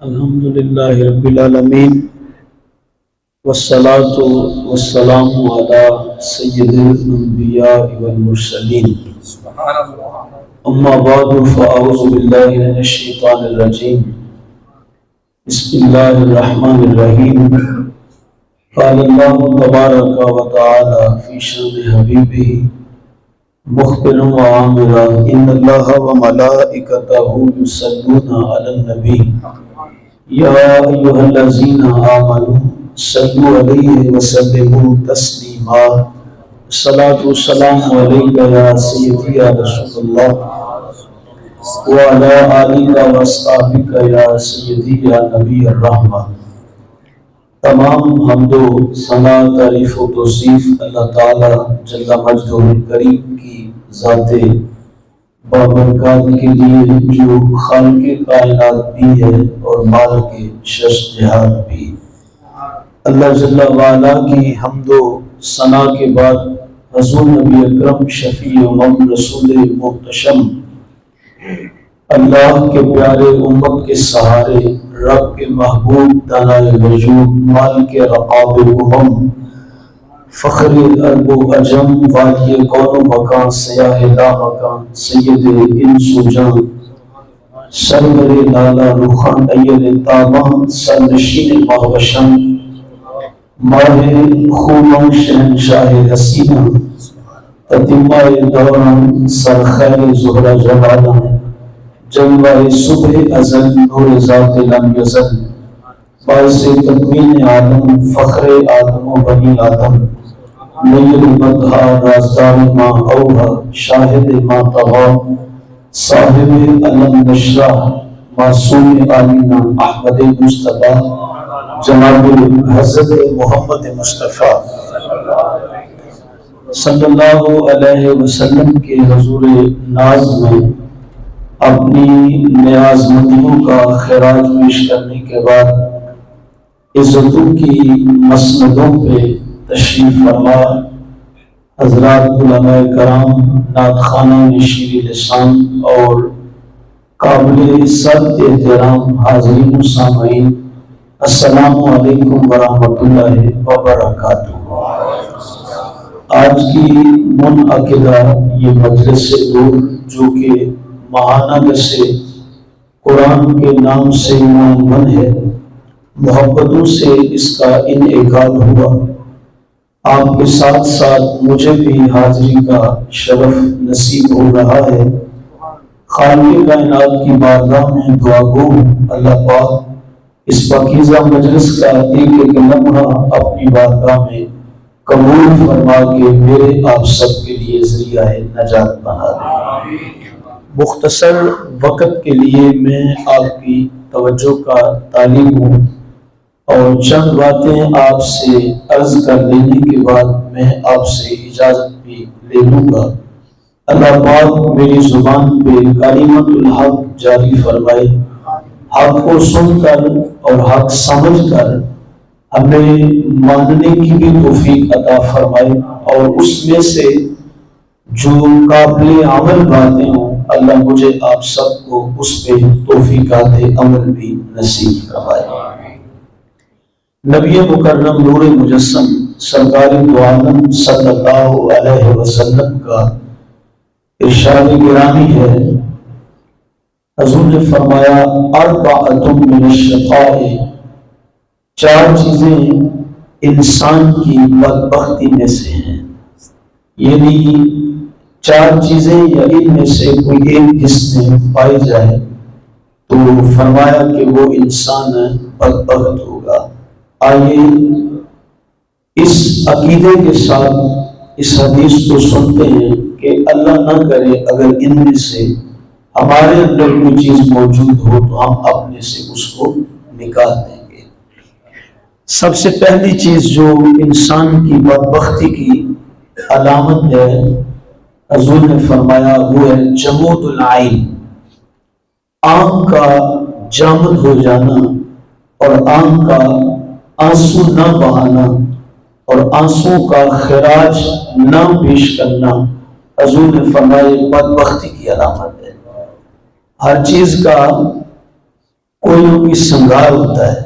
الحمد للہ رب العالمین والصلاة والسلام علی سید الانبیاء والمرسلین اما بعد فاعوذ باللہ من الشیطان الرجیم بسم اللہ الرحمن الرحیم قال اللہ تبارک و تعالی فی شان حبیبہ مخبرا وعامرا ان اللہ وملائکتہ یصلون علی النبی یا ایہا الذین آمنوا صلوا علیہ وسلموا تسلیما الصلاۃ والسلام علیک یا سیدی یا رسول اللہ وعلی آلک واصحابک یا سیدی یا نبی الرحمہ۔ تمام حمد و ثنا تعریف و توصیف اللہ تعالی جل مجدہ الکریم کی ذات بابرکات کے لیے جو خالق کائنات بھی ہے اور مالک شش جہات بھی۔ اللہ جل وعلا کی حمد و ثنا کے بعد حضور نبی اکرم شفیع امم رسول محتشم اللہ کے پیارے امت کے سہارے رب کے محبوب دانائے وجود مالک رقاب امم فخر عرب و عجم والی کون و مکان سیاہ لا مکان سید انس و جان سرور لالا رخان ایل تابان سرنشین ماہوشن ماہ خوبان شہنشاہ حسینہ تتمہ دوران سرخیر زہرہ جوالا جلوہ صبح ازل نور ذات لم یزل باعث تکوین عالم فخر آدم و بنی آدم نیل مدحا رازدار ما اوہا شاہد ما طغا صاحب علم نشرہ معصوم آمینہ احمد مصطفیٰ جناب حضرت محمد مصطفیٰ صلی اللہ علیہ وسلم کے حضور ناز میں اپنی نیاز مندیوں کا خراج پیش کرنے کے بعد عزتوں کی مسندوں پہ تشریف فرما حضرات علماء کرام نعت خوانان شیر لسان اور قابل عزت احترام حاضرین و سامعین السلام علیکم ورحمۃ اللہ وبرکاتہ۔ آج کی منعقدہ یہ مجلس نور جو کہ ماہانہ سے قرآن کے نام سے عنوان ہے، محبتوں سے اس کا انعقاد ہوا۔ آپ کے ساتھ ساتھ مجھے بھی حاضری کا شرف نصیب ہو رہا ہے۔ خالق کائنات کی بارگاہ میں دعا گو اللہ پاک اس پاکیزہ مجلس کا ایک ایک لمحہ اپنی بارگاہ میں قبول فرما کے میرے آپ سب کے لیے ذریعہ نجات بنا دے۔ مختصر وقت کے لیے میں آپ کی توجہ کا طالب ہوں اور چند باتیں آپ سے عرض کر لینے کے بعد میں آپ سے اجازت بھی لے لوں گا۔ اللہ پاک میری زبان پہ کلمۃ الحق جاری فرمائے، حق کو سن کر اور حق سمجھ کر ہمیں ماننے کی بھی توفیق عطا فرمائے، اور اس میں سے جو قابل عمل باتیں ہوں اللہ مجھے آپ سب کو اس پہ توفیقات عمل بھی نصیب فرمائے۔ نبی مکرم نور مجسم سرکار دو عالم صلی اللہ علیہ وسلم کا ارشاد گرامی ہے، حضور نے فرمایا اربعۃ من الشقاء، چار چیزیں انسان کی بدبختی میں سے ہیں، یعنی چار چیزیں یا ان میں سے کوئی ایک جس میں پائی جائے تو فرمایا کہ وہ انسان بدبخت ہوگا۔ آئیے اس عقیدے کے ساتھ اس حدیث کو سنتے ہیں کہ اللہ نہ کرے اگر ان میں سے ہمارے اندر کوئی چیز موجود ہو تو ہم اپنے سے اس کو نکال دیں گے۔ سب سے پہلی چیز جو انسان کی بدبختی کی علامت ہے، حضور نے فرمایا وہ ہے جمود العین، آنکھ کا جامد ہو جانا اور آنکھ کا آنسو نہ بہانا اور آنسو کا خراج نہ پیش کرنا، حضور نے فرمایا بدبختی کی علامت ہے۔ ہر چیز کا کوئی نہ کوئی سنگار ہوتا ہے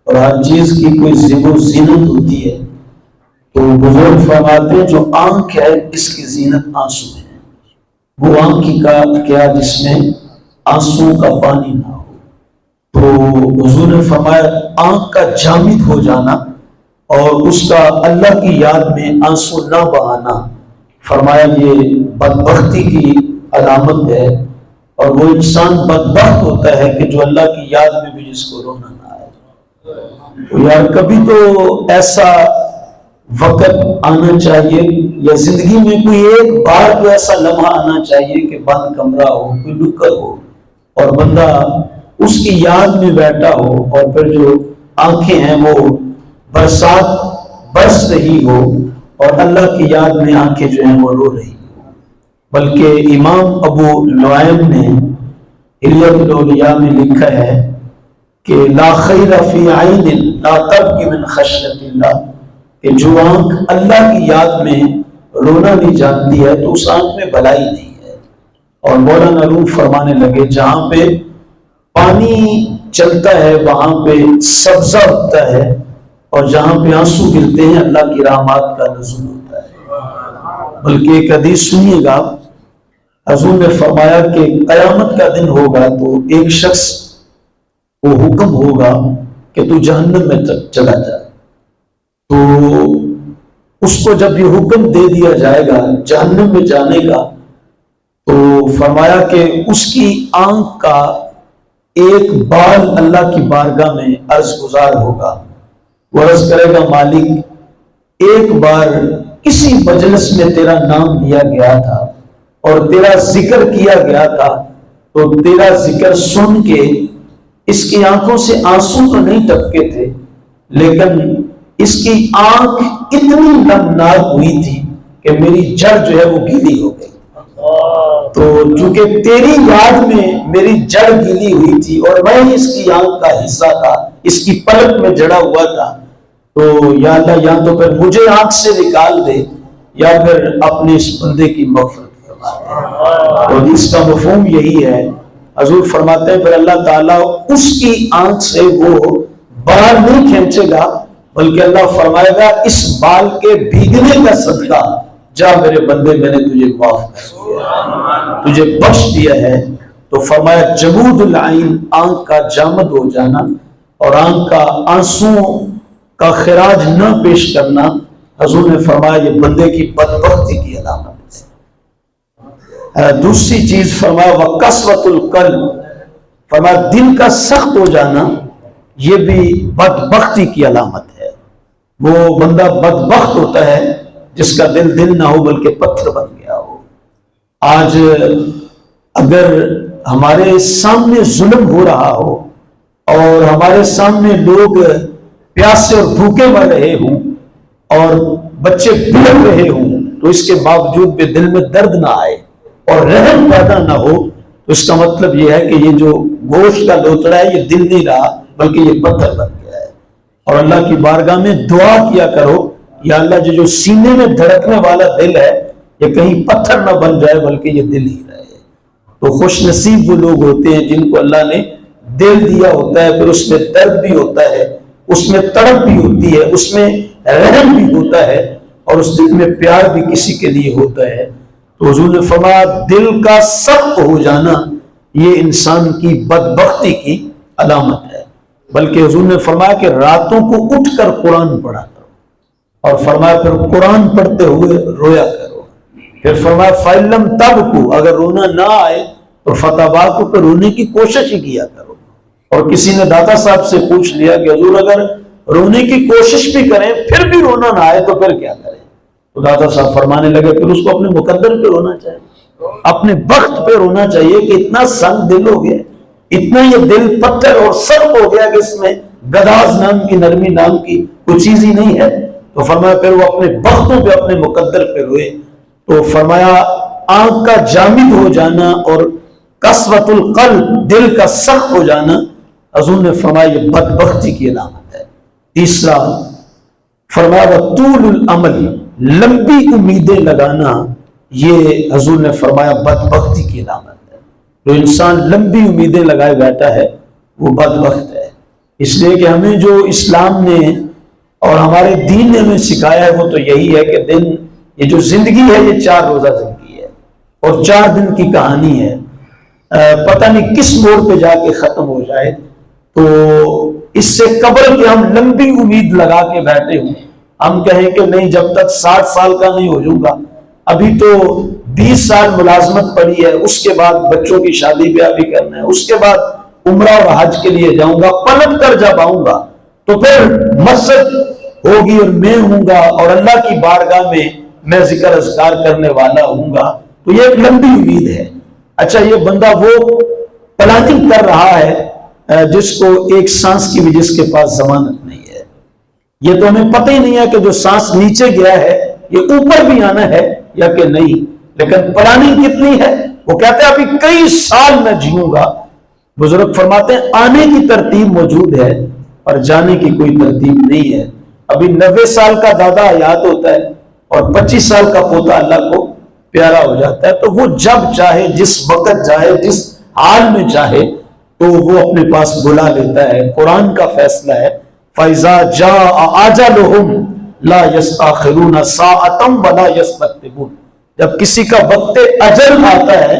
اور ہر چیز کی کوئی زیب و زینت ہوتی ہے، تو بزرگ فرماتے ہیں جو آنکھ ہے اس کی زینت آنسو ہے، وہ آنکھ کی کا کیا جس میں آنسو کا پانی نہ ہو۔ تو حضور نے فرمایا آنکھ کا جامد ہو جانا اور اس کا اللہ کی یاد میں آنسو نہ بہانا، فرمایا یہ بدبختی کی علامت ہے، اور وہ انسان بدبخت ہوتا ہے کہ جو اللہ کی یاد میں بھی جس کو رونا نہ آئے۔ تو یار کبھی تو ایسا وقت آنا چاہیے، یا زندگی میں کوئی ایک بار تو ایسا لمحہ آنا چاہیے کہ بند کمرہ ہو، کوئی نکڑ ہو اور بندہ اس کی یاد میں بیٹھا ہو، اور پھر جو آنکھیں ہیں وہ برسات برس رہی ہو اور اللہ کی یاد میں آنکھیں جو ہیں وہ رو رہی ہو۔ بلکہ امام ابو نعیم نے حلیۃ الاولیاء میں لکھا ہے کہ لا خیر فی عین لا تبکی من خشیۃ اللہ، کہ جو آنکھ اللہ کی یاد میں رونا نہیں جانتی ہے تو اس آنکھ میں بھلائی نہیں ہے۔ اور مولانا روم فرمانے لگے جہاں پہ پانی چلتا ہے وہاں پہ سبزہ ہوتا ہے، اور جہاں پہ آنسو گرتے ہیں اللہ کی رحمات کا نزول ہوتا ہے۔ بلکہ ایک حدیث سنیے گا، حضور نے فرمایا کہ قیامت کا دن ہوگا تو ایک شخص کو حکم ہوگا کہ تو جہنم میں چلا جائے، تو اس کو جب یہ حکم دے دیا جائے گا جہنم میں جانے کا، تو فرمایا کہ اس کی آنکھ کا ایک بال اللہ کی بارگاہ میں عرض گزار ہوگا، وہ عرض کرے گا مالک ایک بار کسی مجلس میں تیرا نام لیا گیا تھا اور تیرا ذکر کیا گیا تھا، تو تیرا ذکر سن کے اس کی آنکھوں سے آنسو تو نہیں ٹپکے تھے، لیکن اس کی آنکھ اتنی نمناک ہوئی تھی کہ میری جڑ جو ہے وہ گیلی ہو گئی۔ تو چونکہ تیری یاد میں میری جڑ گیلی ہوئی تھی اور میں اس کی آنکھ کا حصہ تھا، اس کی پلک میں جڑا ہوا تھا، تو یا اللہ یا تو پھر مجھے آنکھ سے نکال دے یا پھر اپنے اس بندے کی مغفرت فرما دے۔ اور اس کا مفہوم یہی ہے، حضور فرماتے ہیں پھر اللہ تعالیٰ اس کی آنکھ سے وہ باہر نہیں کھینچے گا، بلکہ اللہ فرمائے گا اس بال کے بھیگنے کا صدقہ جا میرے بندے میں نے تجھے معاف کر دیا، تجھے بخش دیا ہے۔ تو فرمایا جمود العین، آنکھ کا جامد ہو جانا اور آنکھ کا آنسو کا خراج نہ پیش کرنا، حضور نے فرمایا یہ بندے کی بدبختی کی علامت ہے۔ دوسری چیز فرمایا وقسوۃ القلب، فرمایا دل کا سخت ہو جانا یہ بھی بدبختی کی علامت ہے۔ وہ بندہ بدبخت ہوتا ہے جس کا دل نہ ہو بلکہ پتھر بن گیا ہو۔ آج اگر ہمارے سامنے ظلم ہو رہا ہو اور ہمارے سامنے لوگ پیاسے اور بھوکے مر رہے ہوں اور بچے بڑھ رہے ہوں، تو اس کے باوجود بھی دل میں درد نہ آئے اور رحم پیدا نہ ہو، تو اس کا مطلب یہ ہے کہ یہ جو گوشت کا لوتڑا ہے یہ دل نہیں رہا بلکہ یہ پتھر بن گیا ہے۔ اور اللہ کی بارگاہ میں دعا کیا کرو، یا اللہ جو سینے میں دھڑکنے والا دل ہے یہ کہیں پتھر نہ بن جائے بلکہ یہ دل ہی رہے۔ تو خوش نصیب وہ لوگ ہوتے ہیں جن کو اللہ نے دل دیا ہوتا ہے، پھر اس میں درد بھی ہوتا ہے، اس میں تڑپ بھی ہوتی ہے، اس میں رحم بھی ہوتا ہے، اور اس دل میں پیار بھی کسی کے لیے ہوتا ہے۔ تو حضور نے فرمایا دل کا سخت ہو جانا یہ انسان کی بدبختی کی علامت ہے۔ بلکہ حضور نے فرمایا کہ راتوں کو اٹھ کر قرآن پڑھا کرو، اور فرمایا پھر قرآن پڑھتے ہوئے رویا کرو۔ پھر فرمایا فَإِلَّمْ تَبْكُوا، اگر رونا نہ آئے تو فَتَبَاكُوا، پہ رونے کی کوشش ہی کیا کرو۔ اور کسی نے داتا صاحب سے پوچھ لیا کہ حضور اگر رونے کی کوشش بھی کریں پھر بھی رونا نہ آئے تو پھر کیا کریں؟ تو داتا صاحب فرمانے لگے پھر اس کو اپنے مقدر پہ رونا چاہیے، اپنے وقت پہ رونا چاہیے کہ اتنا سنگ دل ہو گیا، اتنا یہ دل پتھر اور سخت ہو گیا کہ اس میں گداز نام کی، نرمی نام کی کوئی چیز ہی نہیں ہے۔ تو فرمایا پھر وہ اپنے وقتوں پہ اپنے مقدر پہ روئے۔ تو فرمایا آنکھ کا جامد ہو جانا اور قسوۃ القلب، دل کا سخت ہو جانا، حضور نے فرمایا یہ بدبختی کی علامت ہے۔ تیسرا فرمایا طول الامل، لمبی امیدیں لگانا، یہ حضور نے فرمایا بدبختی کی علامت ہے۔ جو انسان لمبی امیدیں لگائے بیٹھا ہے وہ بدبخت ہے۔ اس لیے کہ ہمیں جو اسلام نے اور ہمارے دین نے ہمیں سکھایا ہے وہ تو یہی ہے کہ دن، یہ جو زندگی ہے یہ 4 روزہ زندگی ہے اور 4 دن کی کہانی ہے۔ پتہ نہیں کس موڑ پہ جا کے ختم ہو جائے، تو اس سے قبر کی ہم لمبی امید لگا کے بیٹھے ہوں، ہم کہیں کہ نہیں جب تک 60 سال کا نہیں ہو جاؤں گا، ابھی تو 20 سال ملازمت پڑی ہے، اس کے بعد بچوں کی شادی بیاہ بھی کرنا ہے، اس کے بعد عمرہ اور حج کے لیے جاؤں گا، پلٹ کر جب آؤں گا تو پھر مسجد ہوگی اور میں ہوں گا اور اللہ کی بارگاہ میں ذکر اذکار کرنے والا ہوں گا۔ تو یہ ایک لمبی امید ہے۔ اچھا، یہ بندہ وہ پلاننگ کر رہا ہے جس کو ایک سانس کی بھی جس کے پاس ضمانت نہیں ہے۔ یہ تو ہمیں پتہ ہی نہیں ہے کہ جو سانس نیچے گیا ہے یہ اوپر بھی آنا ہے یا کہ نہیں، لیکن پلاننگ کتنی ہے؟ وہ کہتے ہیں ابھی کئی سال میں جیوں گا۔ بزرگ فرماتے ہیں آنے کی ترتیب موجود ہے اور جانے کی کوئی ترتیب نہیں ہے۔ ابھی 90 سال کا دادا یاد ہوتا ہے اور 25 سال کا پوتا اللہ کو پیارا ہو جاتا ہے، تو وہ جب چاہے، جس وقت چاہے، جس حال میں چاہے تو وہ اپنے پاس بلا لیتا ہے۔ قرآن کا فیصلہ ہے فَإِذَا جَاءَ أَجَلُهُمْ لَا يَسْتَأْخِرُونَ سَاعَةً وَلَا يَسْتَقْدِمُونَ۔ جب کسی کا وقت اجل آتا ہے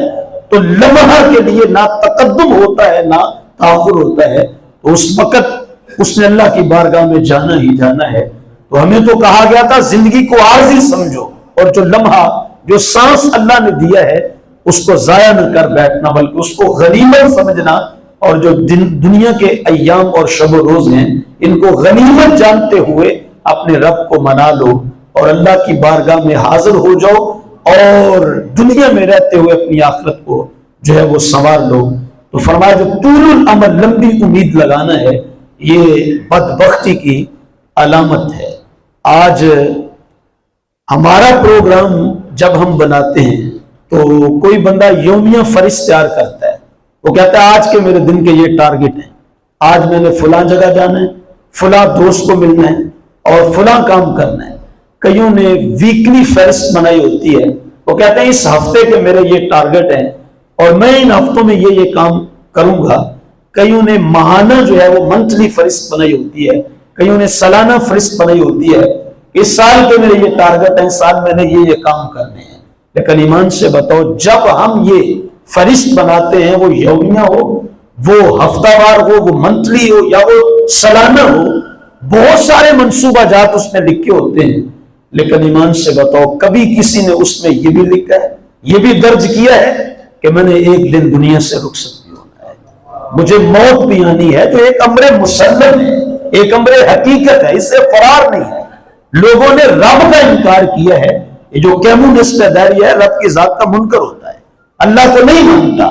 تو لمحہ کے لیے نہ تقدم ہوتا ہے نہ تاخر ہوتا ہے، تو اس وقت اس نے اللہ کی بارگاہ میں جانا ہی جانا ہے۔ تو ہمیں تو کہا گیا تھا زندگی کو عارضی سمجھو، اور جو لمحہ، جو سانس اللہ نے دیا ہے اس کو ضائع نہ کر بیٹھنا بلکہ اس کو غنیمت سمجھنا، اور جو دنیا کے ایام اور شب و روز ہیں ان کو غنیمت جانتے ہوئے اپنے رب کو منا لو اور اللہ کی بارگاہ میں حاضر ہو جاؤ، اور دنیا میں رہتے ہوئے اپنی آخرت کو جو ہے وہ سنوار لو۔ تو فرمایا جو طول العمل، لمبی امید لگانا ہے، یہ بدبختی کی علامت ہے۔ آج ہمارا پروگرام جب ہم بناتے ہیں تو کوئی بندہ یومیہ فہرست تیار کرتا ہے، وہ کہتا ہے آج کے میرے دن کے یہ ٹارگٹ ہیں، آج میں نے فلاں جگہ جانا ہے، فلاں دوست کو ملنا ہے اور فلاں کام کرنا ہے۔ کئیوں نے ویکلی فہرست بنائی ہوتی ہے، وہ کہتے ہیں اس ہفتے کے میرے یہ ٹارگٹ ہیں اور میں ان ہفتوں میں یہ کام کروں گا۔ کئیوں نے ماہانہ جو ہے وہ منتھلی فہرست بنائی ہوتی ہے، کئیوں نے سالانہ فہرست بنائی ہوتی ہے، اس سال کے میرے یہ ٹارگٹ ہیں، سال میں نے یہ کام کرنے ہیں۔ لیکن ایمان سے بتاؤ جب ہم یہ فہرست بناتے ہیں، وہ یومیہ ہو، وہ ہفتہ وار ہو، وہ منتھلی ہو یا وہ سالانہ ہو، بہت سارے منصوبہ جات اس میں لکھے ہوتے ہیں، لیکن ایمان سے بتاؤ کبھی کسی نے اس میں یہ بھی لکھا ہے، یہ بھی درج کیا ہے کہ میں نے ایک دن دنیا سے رخصت بھی ہونا ہے، مجھے موت بھی آنی ہے، جو ایک امر مسلم ہے، ایک امر حقیقت ہے، اس سے فرار نہیں ہے۔ لوگوں نے رب کا انکار کیا ہے، یہ جو کمیونسٹ اداری ہے رب کی ذات کا منکر ہوتا ہے، اللہ کو نہیں مانتا،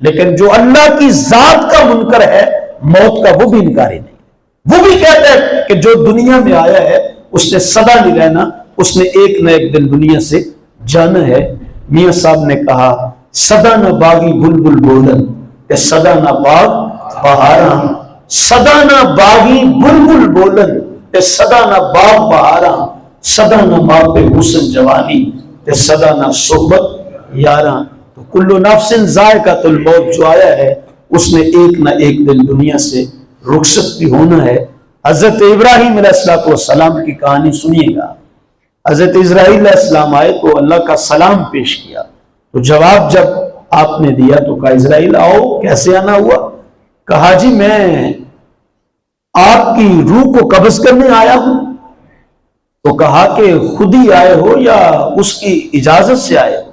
لیکن جو اللہ کی ذات کا منکر ہے موت کا وہ بھی انکاری نہیں، وہ بھی کہتا ہے کہ جو دنیا میں آیا ہے اس نے سدا نہیں رہنا، اس نے ایک نہ ایک دن دنیا سے جانا ہے۔ میاں صاحب نے کہا سدا نہ باغی بلبل بولن کہ سدا نہ باغ بہاراں، سدا نہ باغی بلبل بولن کہ سدا نہ باغ بہاراں، سدا نہ ماں پہ حسن جوانی کہ سدا نہ صحبت یاراں۔ تو کلو نفس ذائقۃ الموت جو آیا ہے اس نے ایک نہ ایک دن دنیا سے رخصت بھی ہونا ہے۔ حضرت ابراہیم علیہ السلام کی کہانی سنیے گا۔ حضرت اسرائیل علیہ السلام آئے تو اللہ کا سلام پیش کیا، تو جواب جب آپ نے دیا تو کہا اسرائیل آؤ، کیسے آنا ہوا؟ کہا جی میں آپ کی روح کو قبض کرنے آیا ہوں۔ تو کہا کہ خود ہی آئے ہو یا اس کی اجازت سے آئے ہو؟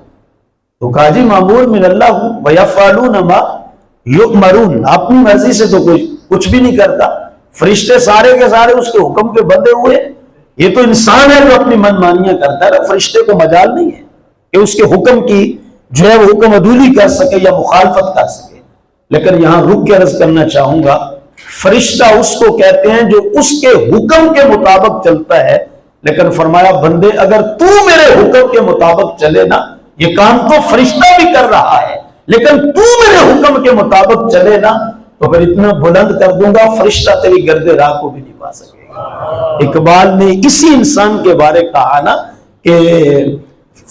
تو کہا جی معمور من اللہ ہوں وَيَفْعَلُونَ مَا يُؤْمَرُونَ، اپنی مرضی سے تو کوئی کچھ بھی نہیں کرتا، فرشتے سارے کے سارے اس کے حکم کے بندے ہوئے، یہ تو انسان ہے جو اپنی من مانیاں کرتا ہے، فرشتے کو مجال نہیں ہے کہ اس کے حکم کی جو ہے وہ حکم عدولی کر سکے یا مخالفت کر سکے۔ لیکن یہاں رک کے عرض کرنا چاہوں گا، فرشتہ اس کو کہتے ہیں جو اس کے حکم کے مطابق چلتا ہے، لیکن فرمایا بندے اگر تو میرے حکم کے مطابق چلے نا، یہ کام تو فرشتہ بھی کر رہا ہے لیکن تو میرے حکم کے مطابق چلے نا تو پھر اتنا بلند کر دوں گا فرشتہ تیری گرد راہ کو بھی نہیں پا سکے گا۔ اقبال نے اسی انسان کے بارے کہا نا کہ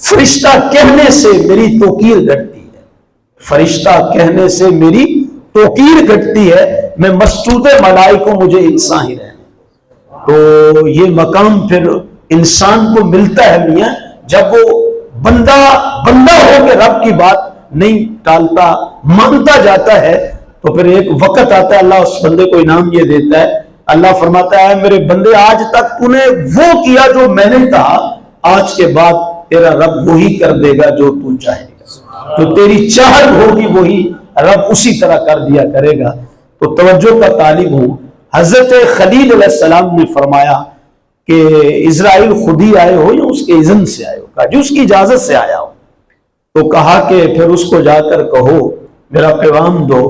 فرشتہ کہنے سے میری توقیر گھٹتی ہے، فرشتہ کہنے سے میری توقیر گھٹتی ہے، میں مسجود ملائکہ مجھے انسان ہی رہنے۔ تو یہ مقام پھر انسان کو ملتا ہے میاں جب وہ بندہ ہو کے رب کی بات نہیں ٹالتا، مانتا جاتا ہے، تو پھر ایک وقت آتا ہے اللہ اس بندے کو انعام یہ دیتا ہے، اللہ فرماتا ہے میرے بندے آج تک تو نے وہ کیا جو میں نے کہا، آج کے بعد تیرا رب وہی کر دے گا جو تو چاہے گا، جو تیری چاہت ہوگی وہی رب اسی طرح کر دیا کرے گا۔ تو توجہ کا طالب ہوں، حضرت خلیل علیہ السلام نے فرمایا کہ اسرائیل خود ہی آئے ہو یا اس کے اذن سے آئے ہو؟ کہا جی اس کی اجازت سے آیا ہو۔ تو کہا کہ پھر اس کو جا کر کہو، میرا پیغام دو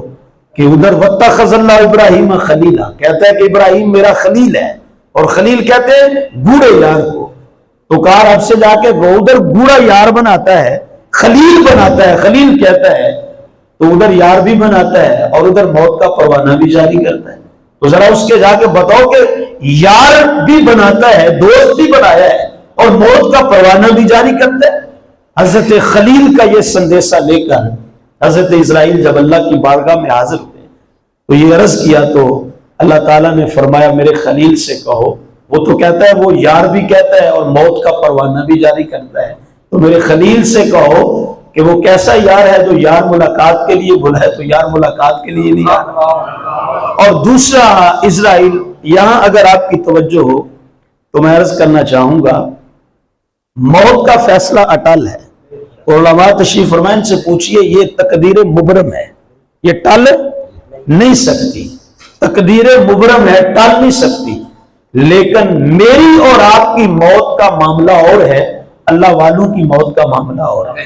کہ ادھر وَاتَّخَذَ اللَّهُ ابراہیم خلیلا، کہتا ہے کہ ابراہیم میرا خلیل ہے، اور خلیل کہتے ہیں گوڑے یار کو۔ تو کہا اب سے جا کے ادھر گوڑا یار بناتا ہے، خلیل بناتا ہے، خلیل کہتا ہے، تو ادھر یار بھی بناتا ہے اور ادھر موت کا پروانہ بھی جاری کرتا ہے۔ تو ذرا اس کے جا کے بتاؤ کہ یار بھی بناتا ہے، دوست بھی بنایا ہے، اور موت کا پروانہ بھی جاری کرتا ہے۔ حضرت خلیل کا یہ سندیسہ لے کر حضرت اسرائیل جب اللہ کی بارگاہ میں حاضر ہوئے تو یہ عرض کیا، تو اللہ تعالیٰ نے فرمایا میرے خلیل سے کہو، وہ تو کہتا ہے وہ یار بھی کہتا ہے اور موت کا پروانہ بھی جاری کرتا ہے، تو میرے خلیل سے کہو کہ وہ کیسا یار ہے جو یار ملاقات کے لیے بلائے تو یار ملاقات کے لیے نہیں آ رہا۔ اور دوسرا اسرائیل، یہاں اگر آپ کی توجہ ہو تو میں عرض کرنا چاہوں گا، موت کا فیصلہ اٹل ہے۔ علماء تشریف فرمائیں سے پوچھئے، یہ تقدیر مبرم ہے، یہ ٹل نہیں سکتی، تقدیر مبرم ہے، ٹل نہیں سکتی، لیکن میری اور آپ کی موت کا معاملہ اور ہے، اللہ والوں کی موت کا معاملہ اور ہے۔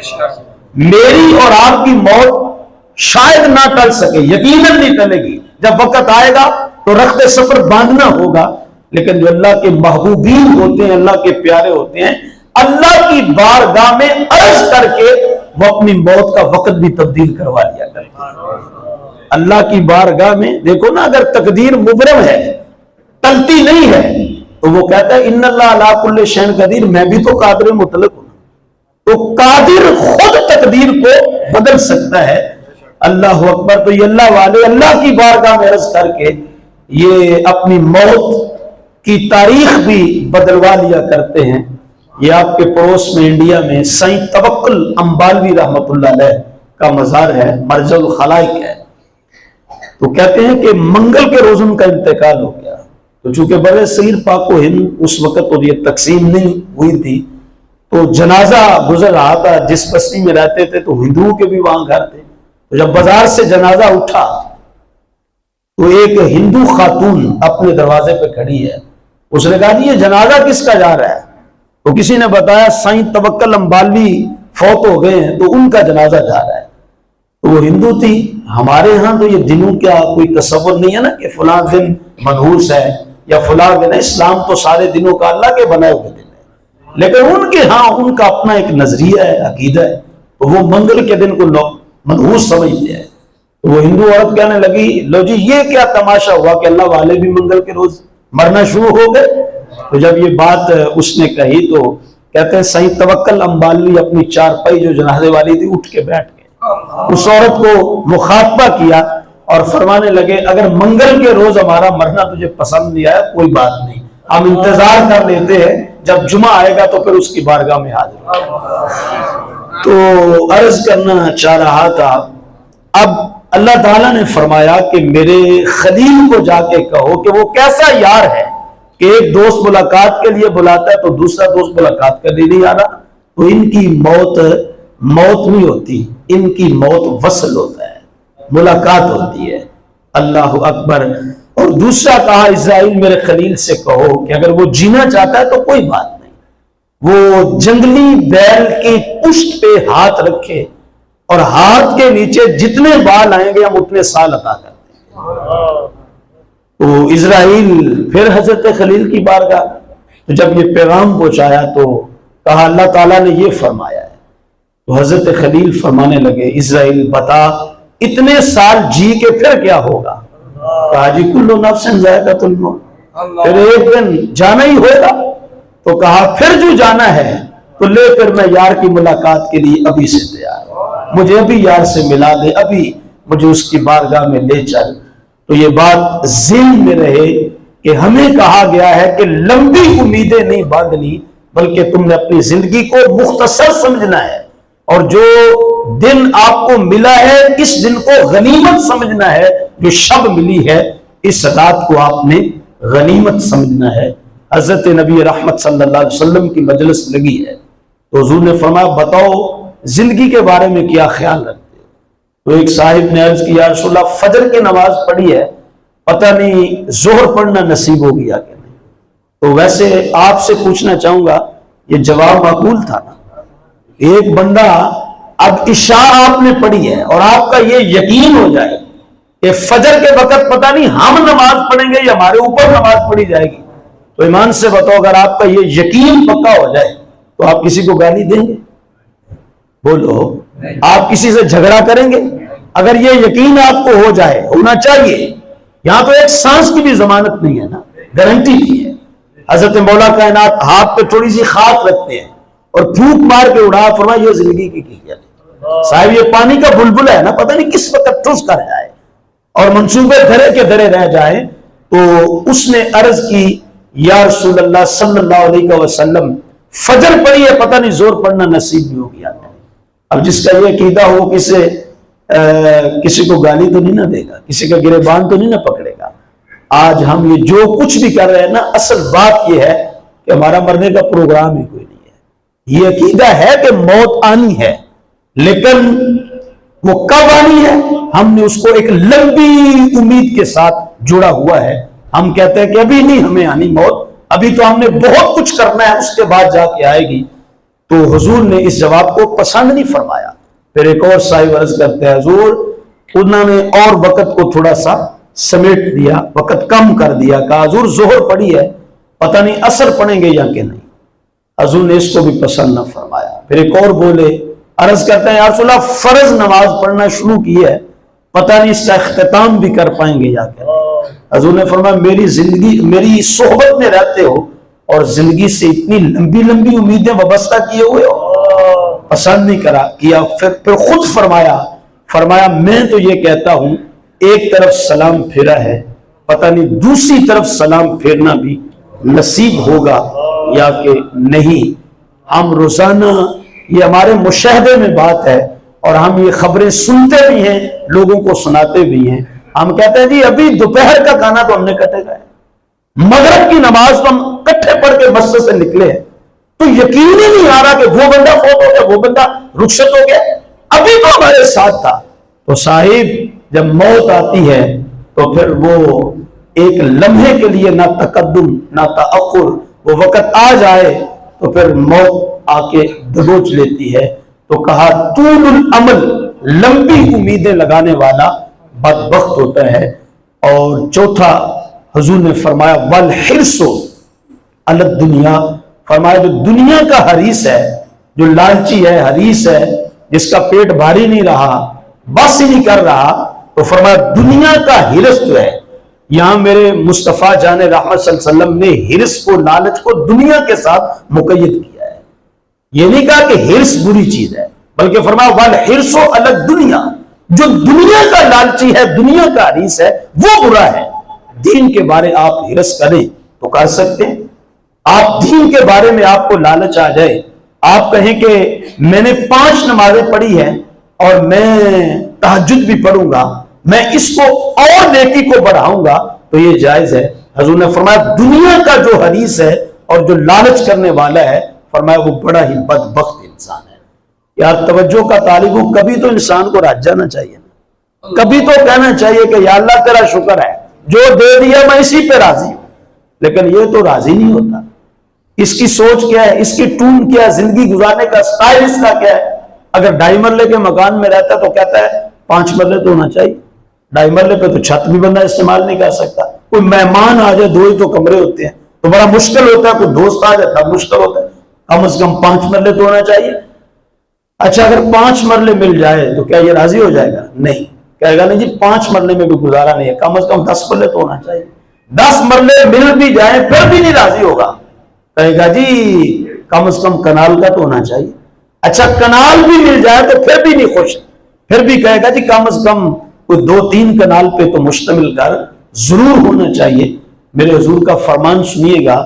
میری اور آپ کی موت شاید نہ ٹل سکے، یقیناً نہیں ٹلے گی، جب وقت آئے گا تو رخت سفر باندھنا ہوگا، لیکن جو اللہ کے محبوبین ہوتے ہیں، اللہ کے پیارے ہوتے ہیں، اللہ کی بارگاہ میں عرض کر کے وہ اپنی موت کا وقت بھی تبدیل کروا لیا کرتے ہیں۔ اللہ کی بارگاہ میں دیکھو نا، اگر تقدیر مبرم ہے، ٹلتی نہیں ہے، تو وہ کہتا ہے ان اللہ علی کل شیء قدیر، میں بھی تو قادر مطلق ہوں، تو قادر خود تقدیر کو بدل سکتا ہے۔ اللہ اکبر۔ تو یہ اللہ والے اللہ کی بارگاہ میں عرض کر کے یہ اپنی موت کی تاریخ بھی بدلوا لیا کرتے ہیں۔ یہ آپ کے پڑوس میں انڈیا میں سائیں توکل امبالوی رحمت اللہ علیہ کا مزار ہے، مرجع الخلائق ہے۔ تو کہتے ہیں کہ منگل کے روز ان کا انتقال ہو گیا، تو چونکہ برے صغیر پاک و ہند اس وقت تو یہ تقسیم نہیں ہوئی تھی، تو جنازہ گزر رہا تھا، جس بستی میں رہتے تھے تو ہندوؤں کے بھی وہاں گھر تھے، تو جب بازار سے جنازہ اٹھا تو ایک ہندو خاتون اپنے دروازے پہ کھڑی ہے، اس نے کہا یہ جنازہ کس کا جا رہا ہے؟ تو کسی نے بتایا سائیں توکل امبالوی فوت ہو گئے ہیں، تو ان کا جنازہ جا رہا ہے۔ تو وہ ہندو تھی، ہمارے ہاں تو یہ دنوں کیا کوئی تصور نہیں ہے نا کہ فلاں دن منحوس ہے یا فلاں دن ہے، اسلام تو سارے دنوں کا اللہ کے بنائے ہوئے دن ہے، لیکن ان کے ہاں ان کا اپنا ایک نظریہ ہے، عقیدہ ہے، تو وہ منگل کے دن کو منحوس سمجھتے ہیں۔ تو وہ ہندو عورت کہنے لگی لو جی یہ کیا تماشا ہوا کہ اللہ والے بھی منگل کے روز مرنا شروع ہو گئے؟ تو جب یہ بات اس نے کہی تو کہتے ہیں سائیں توکل امبالوی اپنی چارپائی جو جنازے والی تھی اٹھ کے بیٹھ گئے، اس عورت کو مخاطبہ کیا اور فرمانے لگے اگر منگل کے روز ہمارا مرنا تجھے پسند نہیں آیا کوئی بات نہیں، ہم انتظار کر لیتے ہیں، جب جمعہ آئے گا تو پھر اس کی بارگاہ میں حاضر۔ تو عرض کرنا چاہ رہا تھا، اب اللہ تعالیٰ نے فرمایا کہ میرے خلیل کو جا کے کہو کہ وہ کیسا یار ہے کہ ایک دوست ملاقات کے لیے بلاتا ہے تو دوسرا دوست ملاقات کے لیے نہیں آ رہا، تو ان کی موت نہیں ہوتی، ان کی موت وصل ہوتا ہے، ملاقات ہوتی ہے۔ اللہ اکبر۔ اور دوسرا کہا اسرائیل میرے خلیل سے کہو کہ اگر وہ جینا چاہتا ہے تو کوئی بات نہیں، وہ جنگلی بیل کی پشت پہ ہاتھ رکھے اور ہاتھ کے نیچے جتنے بال آئیں گے ہم اتنے سال عطا کرتے ہیں۔ تو اسرائیل پھر حضرت خلیل کی بارگاہ، تو جب یہ پیغام پہنچایا تو کہا اللہ تعالیٰ نے یہ فرمایا ہے، تو حضرت خلیل فرمانے لگے اسرائیل بتا اتنے سال جی کے پھر کیا ہوگا؟ کہا جی کل نفس ذائقۃ الموت، پھر ایک دن جانا ہی ہوگا۔ تو کہا پھر جو جانا ہے تو لے پھر میں یار کی ملاقات کے لیے ابھی سے تیار ہوں، مجھے ابھی یار سے ملا دے، ابھی مجھے اس کی بارگاہ میں لے چل۔ تو یہ بات ذہن میں رہے کہ ہمیں کہا گیا ہے کہ لمبی امیدیں نہیں باندھنی، بلکہ تم نے اپنی زندگی کو مختصر سمجھنا ہے، اور جو دن آپ کو ملا ہے اس دن کو غنیمت سمجھنا ہے۔ جو شب ملی ہے اس رات کو آپ نے غنیمت سمجھنا ہے۔ حضرت نبی رحمت صلی اللہ علیہ وسلم کی مجلس لگی ہے تو حضور نے فرمایا بتاؤ زندگی کے بارے میں کیا خیال رکھتے ہو؟ تو ایک صاحب نے عرض کی یا رسول اللہ فجر کی نماز پڑھی ہے، پتہ نہیں ظہر پڑھنا نصیب ہو گیا کہ نہیں۔ تو ویسے آپ سے پوچھنا چاہوں گا، یہ جواب معقول تھا نا؟ ایک بندہ اب عشاء آپ نے پڑھی ہے اور آپ کا یہ یقین ہو جائے کہ فجر کے وقت پتہ نہیں ہم نماز پڑھیں گے یا ہمارے اوپر نماز پڑھی جائے گی، تو ایمان سے بتاؤ اگر آپ کا یہ یقین پکا ہو جائے تو آپ کسی کو گالی دیں گے؟ بولو، آپ کسی سے جھگڑا کریں گے؟ اگر یہ یقین آپ کو ہو جائے، ہونا چاہیے، یہاں تو ایک سانس کی بھی ضمانت نہیں ہے نا، گارنٹی نہیں ہے۔ حضرت مولا کائنات ہاتھ پہ تھوڑی سی خاک رکھتے ہیں اور پھونک مار کے اڑا، فرمایا یہ زندگی کی کیفیت ہے صاحب، یہ پانی کا بلبلا ہے نا، پتہ نہیں کس وقت ٹھوس کر جائے اور منصوبے دھرے کے دھرے رہ جائیں۔ تو اس نے عرض کی یا رسول اللہ صلی اللہ علیہ وسلم فجر پڑھی ہے، پتہ نہیں زور پڑھنا نصیب بھی ہو گیا۔ اب جس کا یہ عقیدہ ہو کسی کو گالی تو نہیں نہ دے گا، کسی کا گریبان تو نہیں نہ پکڑے گا۔ آج ہم یہ جو کچھ بھی کر رہے ہیں نا، اصل بات یہ ہے کہ ہمارا مرنے کا پروگرام ہی کوئی نہیں ہے۔ یہ عقیدہ ہے کہ موت آنی ہے، لیکن وہ کب آنی ہے ہم نے اس کو ایک لمبی امید کے ساتھ جڑا ہوا ہے۔ ہم کہتے ہیں کہ ابھی نہیں ہمیں آنی موت، ابھی تو ہم نے بہت کچھ کرنا ہے، اس کے بعد جا کے آئے گی۔ تو حضور نے اس جواب کو پسند نہیں فرمایا۔ پھر ایک اور صاحب عرض کرتے ہیں حضور، انہوں نے اور وقت کو تھوڑا سا سمیٹ دیا، وقت کم کر دیا، کہا حضور ظہر پڑھی ہے، پتہ نہیں عصر پڑھیں گے یا کہ نہیں۔ حضور نے اس کو بھی پسند نہ فرمایا۔ پھر ایک اور بولے، عرض کرتے ہیں یا رسول اللہ فرض نماز پڑھنا شروع کی ہے، پتہ نہیں اس کا اختتام بھی کر پائیں گے یا کہ نہیں۔ حضور نے فرمایا میری زندگی، میری صحبت میں رہتے ہو اور زندگی سے اتنی لمبی لمبی امیدیں وابستہ کیے ہوئے ہو، پسند نہیں کرا کیا۔ پھر خود فرمایا میں تو یہ کہتا ہوں ایک طرف سلام پھیرا ہے، پتہ نہیں دوسری طرف سلام پھیرنا بھی نصیب ہوگا یا کہ نہیں۔ ہم روزانہ یہ ہمارے مشاہدے میں بات ہے اور ہم یہ خبریں سنتے بھی ہیں، لوگوں کو سناتے بھی ہیں۔ ہم کہتے ہیں جی ابھی دوپہر کا کھانا تو ہم نے کٹے گا، مغرب کی نماز تو ہم کٹھے پڑھ کے مسجد سے نکلے ہیں، تو یقین ہی نہیں آ رہا کہ وہ بندہ فوت ہو گیا، وہ بندہ رخصت ہو گیا، ابھی تو ہمارے ساتھ تھا۔ تو صاحب جب موت آتی ہے تو پھر وہ ایک لمحے کے لیے نہ تقدم نہ تاخر، وہ وقت آ جائے تو پھر موت آ کے دبوچ لیتی ہے۔ تو کہا طول العمل، لمبی امیدیں لگانے والا بدبخت ہوتا ہے۔ اور چوتھا حضور نے فرمایا والحرص علی الدنیا، فرمایا جو دنیا کا حریص ہے، جو لالچی ہے، حریص ہے، جس کا پیٹ بھاری نہیں رہا، بس ہی نہیں کر رہا، تو فرمایا دنیا کا حرص جو ہے، یہاں میرے مصطفیٰ جان رحمت صلی اللہ علیہ وسلم نے حرص کو، لالچ کو دنیا کے ساتھ مقید کیا ہے۔ یہ نہیں کہا کہ حرص بری چیز ہے، بلکہ فرمایا والحرص علی الدنیا، جو دنیا کا لالچی ہے، دنیا کا حریص ہے، وہ برا ہے۔ دین کے بارے آپ حرص کریں تو کر سکتے ہیں۔ آپ دین کے بارے میں آپ کو لالچ آ جائے، آپ کہیں کہ میں نے 5 نمازیں پڑھی ہیں اور میں تہجد بھی پڑھوں گا، میں اس کو اور نیکی کو بڑھاؤں گا، تو یہ جائز ہے۔ حضور نے فرمایا دنیا کا جو حریص ہے اور جو لالچ کرنے والا ہے، فرمایا وہ بڑا ہی بدبخت انسان ہے۔ یار توجہ کا طالب ہوں، کبھی تو انسان کو راضی جانا چاہیے، کبھی تو کہنا چاہیے کہ یا اللہ تیرا شکر ہے جو دے دیا میں اسی پہ راضی ہوں، لیکن یہ تو راضی نہیں ہوتا۔ اس کی سوچ کیا ہے، اس کی ٹون کیا ہے، زندگی گزارنے کا سٹائل اس کا کیا ہے؟ اگر 2.5 مرلے کے مکان میں رہتا تو کہتا ہے 5 مرلے تو ہونا چاہیے، 2.5 مرلے پہ تو چھت بھی بندہ استعمال نہیں کر سکتا، کوئی مہمان آ جائے 2 ہی تو کمرے ہوتے ہیں تو بڑا مشکل ہوتا ہے، کوئی دوست آ جائے تب مشکل ہوتا ہے، کم از کم 5 مرلے تو ہونا چاہیے۔ اچھا اگر 5 مرلے مل جائے تو کیا یہ راضی ہو جائے گا؟ نہیں، کہے گا نہیں جی 5 مرلے میں بھی گزارا نہیں ہے، کم از کم 10 مرلے تو ہونا چاہیے۔ 10 مرلے مل بھی جائیں پھر بھی نہیں راضی ہوگا، کہے گا جی کم از کم کنال کا تو ہونا چاہیے۔ اچھا کنال بھی مل جائے تو پھر بھی نہیں خوش، پھر بھی کہے گا جی کم از کم کوئی 2-3 کنال پہ تو مشتمل گھر ضرور ہونا چاہیے۔ میرے حضور کا فرمان سنیے گا،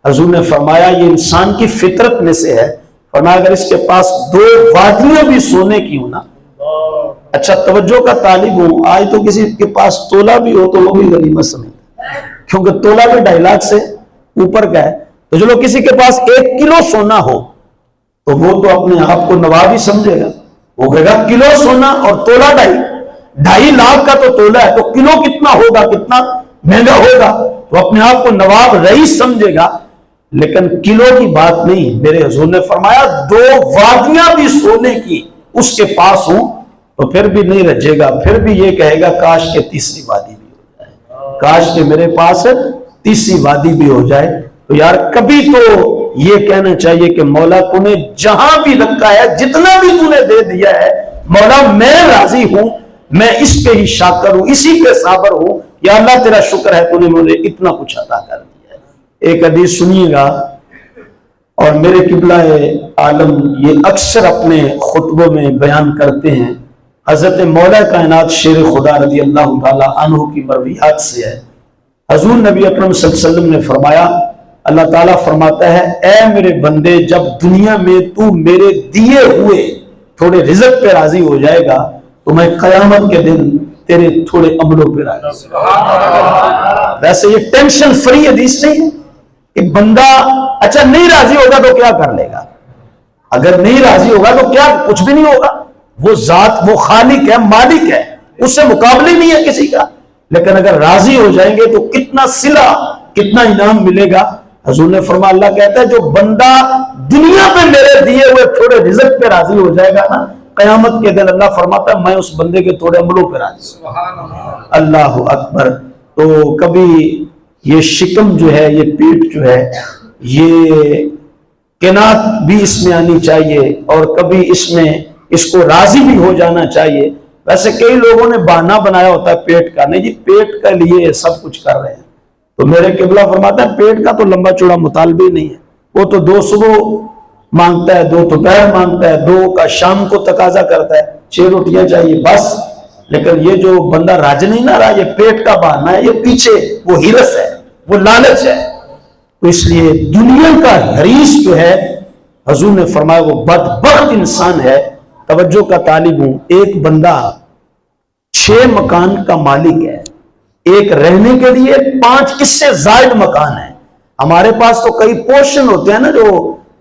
حضور نے فرمایا یہ انسان کی فطرت میں سے ہے، فرمایا اگر اس کے پاس 2 وادیاں بھی سونے کی ہونا۔ اچھا توجہ کا طالب ہوں، آج تو کسی کے پاس تولہ بھی ہو تو وہ بھی غنیمت سمجھتا ہے، کیونکہ تولہ بھی 2.5 لاکھ سے اوپر کا ہے۔ تو چلو کسی کے پاس 1 کلو سونا ہو تو وہ تو اپنے آپ کو نواب ہی سمجھے گا، وہ کہے گا کلو سونا اور تولہ 2.5 لاکھ کا تو تولہ ہے، تو کلو کتنا ہوگا، کتنا مہنگا ہوگا، تو اپنے آپ کو نواب رئیس سمجھے گا۔ لیکن کلو کی بات نہیں، میرے حضور نے فرمایا 2 وادیاں بھی سونے کی اس کے پاس ہوں تو پھر بھی نہیں رجے گا، پھر بھی یہ کہے گا کاش کہ تیسری وادی بھی ہو جائے، کاش کہ میرے پاس تیسری وادی بھی ہو جائے۔ تو یار کبھی تو یہ کہنا چاہیے کہ مولا تو نے جہاں بھی رکھا ہے، جتنا بھی تو نے دے دیا ہے، مولا میں راضی ہوں، میں اس پہ ہی شاکر ہوں، اسی پہ صابر ہوں، یا اللہ تیرا شکر ہے تو نے مجھے اتنا کچھ عطا کر دیا ہے۔ ایک حدیث سنیے گا، اور میرے قبلہ عالم یہ اکثر اپنے خطبوں میں بیان کرتے ہیں، حضرت مولا کائنات شیر خدا رضی اللہ تعالی عنہ کی مرویات سے ہے۔ حضور نبی اکرم صلی اللہ علیہ وسلم نے فرمایا، اللہ تعالیٰ فرماتا ہے اے میرے بندے جب دنیا میں تو میرے دیے ہوئے تھوڑے رزق پہ راضی ہو جائے گا تو میں قیامت کے دن تیرے تھوڑے عملوں پہ راضی ہوں۔ ویسے یہ ٹینشن فری حدیث نہیں ہے کہ بندہ اچھا نہیں راضی ہوگا تو کیا کر لے گا، اگر نہیں راضی ہوگا تو کیا کچھ بھی نہیں ہوگا، وہ ذات وہ خالق ہے، مالک ہے، اس سے مقابلے نہیں ہے کسی کا، لیکن اگر راضی ہو جائیں گے تو کتنا صلہ کتنا انعام ملے گا۔ حضور نے فرمایا اللہ کہتا ہے جو بندہ دنیا پہ میرے دیے ہوئے تھوڑے رزق پہ راضی ہو جائے گا نا، قیامت کے دن اللہ فرماتا ہے میں اس بندے کے تھوڑے عملوں پہ راضی ہوں۔ اللہ اکبر۔ تو کبھی یہ شکم جو ہے، یہ پیٹ جو ہے، یہ قناعت بھی اس میں آنی چاہیے، اور کبھی اس میں اس کو راضی بھی ہو جانا چاہیے۔ ویسے کئی لوگوں نے بہانہ بنایا ہوتا ہے پیٹ کا، نہیں جی پیٹ کے لیے سب کچھ کر رہے ہیں، تو میرے قبلہ فرماتا ہے پیٹ کا تو لمبا چوڑا مطالبہ نہیں ہے، وہ تو 2 صبح مانگتا ہے، 2 دوپہر مانگتا ہے، 2 کا شام کو تقاضا کرتا ہے، 6 روٹیاں چاہیے بس۔ لیکن یہ جو بندہ راج نہیں نہ رہا، یہ پیٹ کا بہانہ ہے، یہ پیچھے وہ ہرس ہے، وہ لالچ ہے۔ تو اس لیے دنیا کا حریص جو ہے، حضور نے فرمایا وہ بدبخت انسان ہے۔ توجہ کا طالب ہوں، ایک بندہ 6 مکان کا مالک ہے، ایک رہنے کے لیے 5 اس سے زائد مکان ہے۔ ہمارے پاس تو کئی پورشن ہوتے ہیں نا جو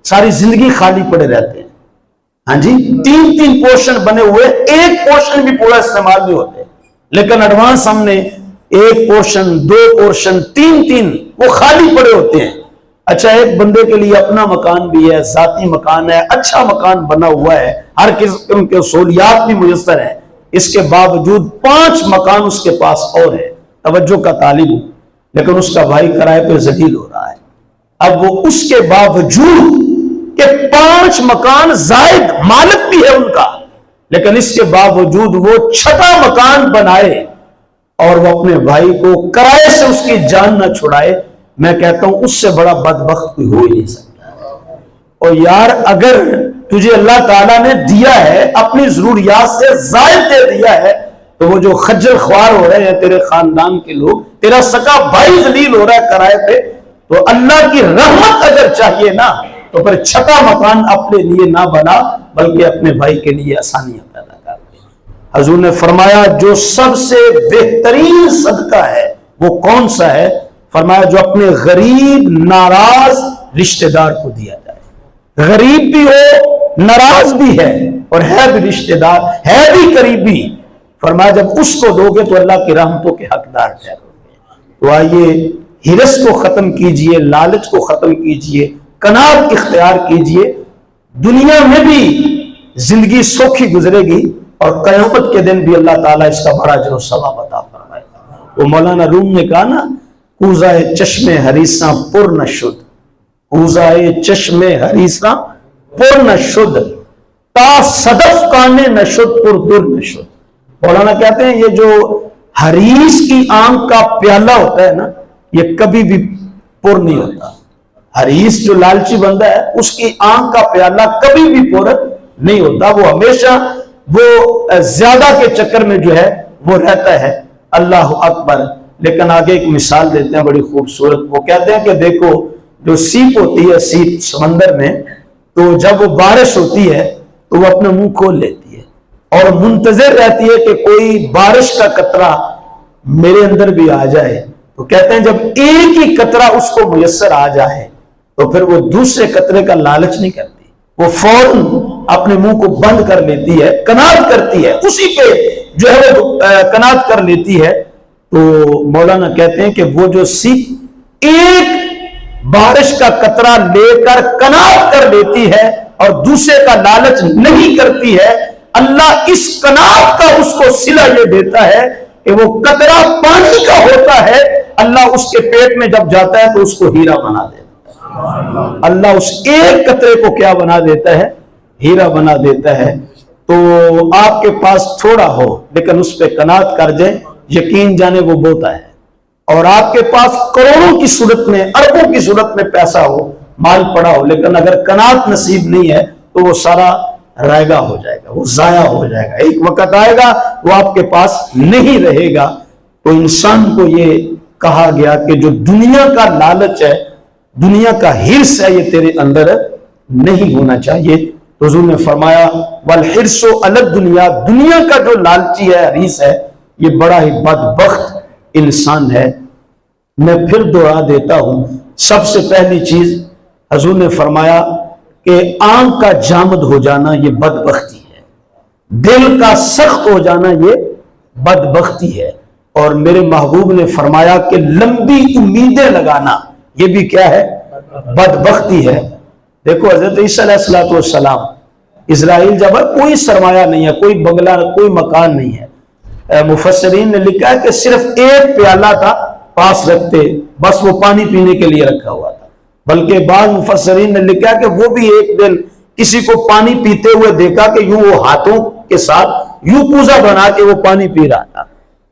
ساری زندگی خالی پڑے رہتے ہیں، ہاں جی 3 پورشن بنے ہوئے، ایک پورشن بھی پورا استعمال نہیں ہوتے، لیکن ایڈوانس ہم نے 1 پورشن 2 پورشن 3 وہ خالی پڑے ہوتے ہیں۔ اچھا ایک بندے کے لیے اپنا مکان بھی ہے، ذاتی مکان ہے، اچھا مکان بنا ہوا ہے، ہر قسم کے سہولیات بھی میسر ہیں، اس کے باوجود 5 مکان اس کے پاس اور ہے۔ توجہ کا طالب ہوں، لیکن اس کا بھائی کرائے پہ ذلیل ہو رہا ہے۔ اب وہ اس کے باوجود کہ 5 مکان زائد مالک بھی ہے ان کا، لیکن اس کے باوجود وہ 6واں مکان بنائے اور وہ اپنے بھائی کو کرائے سے اس کی جان نہ چھڑائے، میں کہتا ہوں اس سے بڑا بدبخت کوئی ہو ہی نہیں سکتا۔ اور یار اگر تجھے اللہ تعالیٰ نے دیا ہے، اپنی ضروریات سے زائد دے دیا ہے، تو وہ جو خجل خوار ہو رہے ہیں تیرے خاندان کے لوگ، تیرا سکا بھائی ذلیل ہو رہا ہے کرائے پہ، تو اللہ کی رحمت اگر چاہیے نا تو پھر 6واں مکان اپنے لیے نہ بنا بلکہ اپنے بھائی کے لیے آسانیاں پیدا کر دے۔ حضور نے فرمایا جو سب سے بہترین صدقہ ہے وہ کون سا ہے؟ فرمایا جو اپنے غریب ناراض رشتہ دار کو دیا جائے، غریب بھی ہو ناراض بھی ہے اور ہے بھی رشتہ دار، ہے بھی قریبی، فرمایا جب اس کو دو گے تو اللہ کی رحمتوں کے حقدار ٹھہرو گے۔ تو آئیے ہرس کو ختم کیجئے، لالچ کو ختم کیجئے، قناعت اختیار کیجئے، دنیا میں بھی زندگی سوکھی گزرے گی اور قیامت کے دن بھی اللہ تعالیٰ اس کا بڑا اجر و ثواب عطا فرمائے گا۔ وہ مولانا روم نے کہا نا کوزہ چشم حریصاں پر نہ شد، کوزہ چشم حریصاں پر نہ شد، تا صدف کانے نہ شد پر در نہ شد۔ مولانا کہتے ہیں یہ جو حریص کی آنکھ کا پیالہ ہوتا ہے نا یہ کبھی بھی پر نہیں ہوتا۔ حریص جو لالچی بندہ ہے اس کی آنکھ کا پیالہ کبھی بھی پر نہیں ہوتا، وہ ہمیشہ وہ زیادہ کے چکر میں جو ہے وہ رہتا ہے۔ اللہ اکبر۔ لیکن آگے ایک مثال دیتے ہیں بڑی خوبصورت، وہ کہتے ہیں کہ دیکھو جو سیپ ہوتی ہے، سیپ سمندر میں، تو جب وہ بارش ہوتی ہے تو وہ اپنا منہ کھول لیتی ہے اور منتظر رہتی ہے کہ کوئی بارش کا قطرہ میرے اندر بھی آ جائے۔ تو کہتے ہیں جب ایک ہی قطرہ اس کو میسر آ جائے تو پھر وہ دوسرے قطرے کا لالچ نہیں کرتی، وہ فوراً اپنے منہ کو بند کر لیتی ہے، قناعت کرتی ہے، اسی پہ جو ہے وہ قناعت کر لیتی ہے۔ تو مولانا کہتے ہیں کہ وہ جو سیپ ایک بارش کا قطرہ لے کر قناعت کر لیتی ہے اور دوسرے کا لالچ نہیں کرتی ہے، اللہ اس قناعت کا اس کو صلہ یہ دیتا ہے کہ وہ قطرہ پانی کا ہوتا ہے، اللہ اس کے پیٹ میں جب جاتا ہے تو اس کو ہیرا بنا دیتا ہے۔ اللہ اس ایک قطرے کو کیا بنا دیتا ہے؟ ہیرا بنا دیتا ہے۔ تو آپ کے پاس تھوڑا ہو لیکن اس پہ قناعت کر جائیں، یقین جانے وہ بہت ہے۔ اور آپ کے پاس کروڑوں کی صورت میں، اربوں کی صورت میں پیسہ ہو، مال پڑا ہو، لیکن اگر قناعت نصیب نہیں ہے تو وہ سارا رائگا ہو جائے گا، وہ ضائع ہو جائے گا، ایک وقت آئے گا وہ آپ کے پاس نہیں رہے گا۔ تو انسان کو یہ کہا گیا کہ جو دنیا کا لالچ ہے، دنیا کا حرص ہے، یہ تیرے اندر نہیں ہونا چاہیے۔ تو حضور نے فرمایا والحرص علی الدنیا، دنیا کا جو لالچی ہے، حریص ہے، یہ بڑا ہی بدبخت انسان ہے۔ میں پھر دہرا دیتا ہوں، سب سے پہلی چیز حضور نے فرمایا کہ آنکھ کا جامد ہو جانا یہ بدبختی ہے، دل کا سخت ہو جانا یہ بدبختی ہے، اور میرے محبوب نے فرمایا کہ لمبی امیدیں لگانا یہ بھی کیا ہے؟ بدبختی ہے۔ دیکھو حضرت عیسیٰ علیہ السلام، اسرائیل جب ہے کوئی سرمایہ نہیں ہے، کوئی بنگلہ، کوئی مکان نہیں ہے، مفسرین نے لکھا ہے کہ صرف ایک پیالہ تھا پاس رکھتے، بس وہ پانی پینے کے لیے رکھا ہوا تھا، بلکہ بعض مفسرین نے لکھا ہے کہ وہ بھی ایک دن کسی کو پانی پیتے ہوئے دیکھا کہ یوں وہ ہاتھوں کے ساتھ یوں کوزہ بنا کے وہ پانی پی رہا تھا۔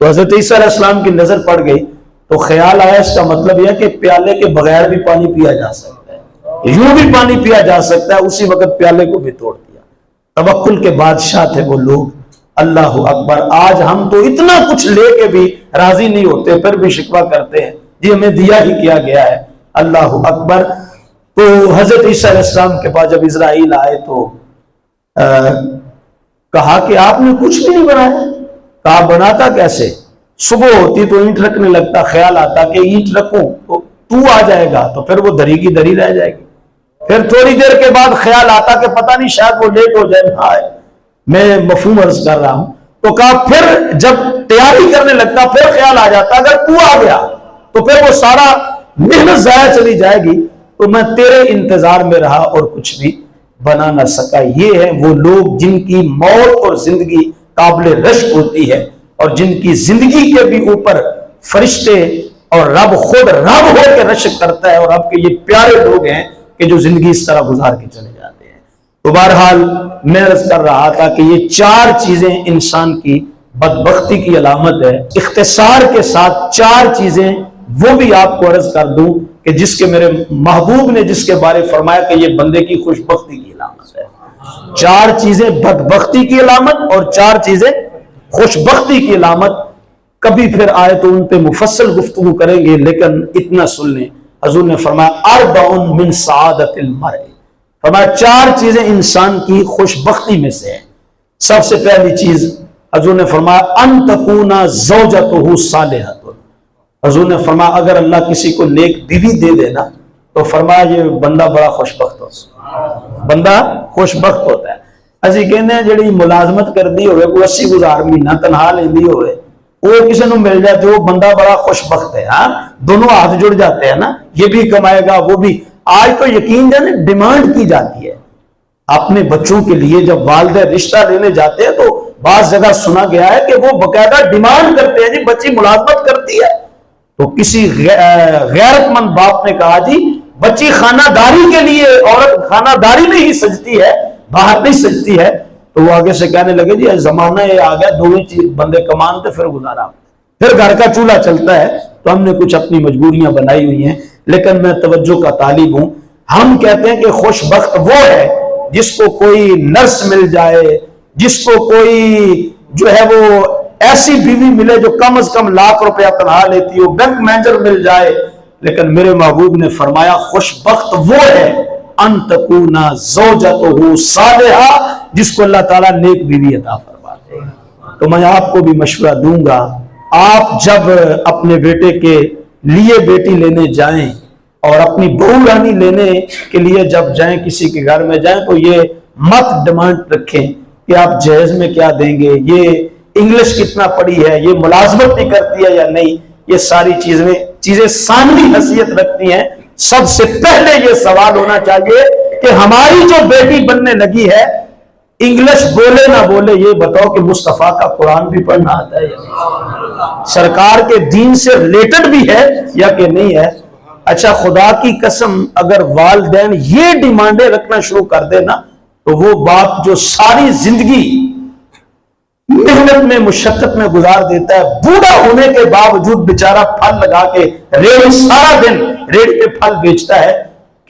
تو حضرت عیسیٰ علیہ السلام کی نظر پڑ گئی تو خیال آیا اس کا مطلب یہ کہ پیالے کے بغیر بھی پانی پیا جا سکتا ہے، یوں بھی پانی پیا جا سکتا ہے، اسی وقت پیالے کو بھی توڑ دیا۔ توکل کے بادشاہ تھے وہ لوگ۔ اللہ اکبر۔ آج ہم تو اتنا کچھ لے کے بھی راضی نہیں ہوتے، پھر بھی شکوہ کرتے ہیں جی ہمیں دیا ہی کیا گیا ہے۔ اللہ اکبر۔ تو حضرت عیسیٰ علیہ السلام کے پاس جب اسرائیل آئے تو کہا کہ آپ نے کچھ بھی نہیں بنایا۔ کہا بناتا کیسے؟ صبح ہوتی تو اینٹ رکھنے لگتا، خیال آتا کہ اینٹ رکھوں تو آ جائے گا، تو پھر وہ دری کی دری رہ جائے گی۔ پھر تھوڑی دیر کے بعد خیال آتا کہ پتہ نہیں شاید وہ لیٹ ہو جائے، نہ آئے، میں مفہوم عرض کر رہا ہوں۔ تو کہا پھر جب تیاری کرنے لگتا پھر خیال آ جاتا اگر تو آ گیا تو پھر وہ سارا محنت ضائع چلی جائے گی، تو میں تیرے انتظار میں رہا اور کچھ بھی بنا نہ سکا۔ یہ ہے وہ لوگ جن کی موت اور زندگی قابل رشک ہوتی ہے، اور جن کی زندگی کے بھی اوپر فرشتے اور رب خود رب ہو کے رشک کرتا ہے، اور اب کے یہ پیارے لوگ ہیں کہ جو زندگی اس طرح گزار کے چلے جاتے ہیں۔ تو بہرحال میں عرض کر رہا تھا کہ یہ چار چیزیں انسان کی بدبختی کی علامت ہے۔ اختصار کے ساتھ چار چیزیں وہ بھی آپ کو عرض کر دوں کہ جس کے میرے محبوب نے جس کے بارے فرمایا کہ یہ بندے کی خوش بختی کی علامت ہے۔ چار چیزیں بدبختی کی علامت اور چار چیزیں خوش بختی کی علامت۔ کبھی پھر آئے تو ان پہ مفصل گفتگو کریں گے، لیکن اتنا سن لیں، حضور نے فرمایا اربع من سعادت المرء، فرمایا چار چیزیں انسان کی خوش بختی میں سے ہیں۔ سب سے پہلی چیز حضور نے فرمایا ان تکون زوجتہ صالحۃ، حضور نے فرمایا اگر اللہ کسی کو نیک بیوی دے دینا تو فرمایا یہ بندہ بڑا خوش بخت ہوتا ہے، بندہ خوش بخت ہوتا ہے۔ اسی کہنے ہیں جڑی ملازمت کر دی ہوئے کوئی 80,000 مہینہ تنہا لیندی ہوئے وہ کسی نے مل جاتے وہ بندہ بڑا خوش بخت ہے۔ ہاں دونوں ہاتھ جڑ جاتے ہیں نا، یہ بھی کمائے گا وہ بھی۔ آج تو یقین جانے ڈیمانڈ کی جاتی ہے اپنے بچوں کے لیے، جب والدہ رشتہ لینے جاتے ہیں تو بعض جگہ سنا گیا ہے کہ وہ باقاعدہ ڈیمانڈ کرتے ہیں جی بچی ملازمت کرتی ہے، تو کسی غیرت مند باپ نے کہا جی بچی خانہ داری کے لیے، عورت خانہ داری میں ہی سجتی ہے، باہر نہیں سجتی ہے۔ تو وہ آگے سے کہنے لگے جی زمانہ یہ آ گیا، دونوں چیز بندے کمانتے پھر گزارا، پھر گھر کا چولہا چلتا ہے، تو ہم نے کچھ اپنی مجبوریاں بنائی ہوئی ہیں۔ لیکن میں توجہ کا طالب ہوں، ہم کہتے ہیں کہ خوش بخت وہ ہے جس کو کوئی نرس مل جائے، جس کو کوئی جو ہے وہ ایسی بیوی ملے جو کم از کم ₹1,00,000 تنہا لیتی ہو، بینک مینیجر مل جائے، لیکن میرے محبوب نے فرمایا خوش بخت وہ ہے ان تکون زوجتہ صالحہ، جس کو اللہ تعالیٰ نیک بیوی عطا فرما دے۔ تو میں آپ کو بھی مشورہ دوں گا، آپ جب اپنے بیٹے کے لیے بیٹی لینے جائیں اور اپنی بہو رانی لینے کے لیے جب جائیں، کسی کے گھر میں جائیں، تو یہ مت ڈیمانڈ رکھیں کہ آپ جہیز میں کیا دیں گے، یہ انگلش کتنا پڑھی ہے، یہ ملازمت بھی کرتی ہے یا نہیں۔ یہ ساری چیزیں ثانوی حیثیت رکھتی ہیں۔ سب سے پہلے یہ سوال ہونا چاہیے کہ ہماری جو بیٹی بننے لگی ہے، انگلش بولے نہ بولے، یہ بتاؤ کہ مصطفیٰ کا قرآن بھی پڑھنا آتا ہے یا نہیں، سرکار کے دین سے ریلیٹڈ بھی ہے یا کہ نہیں ہے۔ اچھا خدا کی قسم اگر والدین یہ ڈیمانڈیں رکھنا شروع کر دینا تو وہ باپ جو ساری زندگی محنت میں مشقت میں گزار دیتا ہے، بوڑھا ہونے کے باوجود بیچارہ پھل لگا کے ریڑھی سارا دن ریڑھی پہ پھل بیچتا ہے،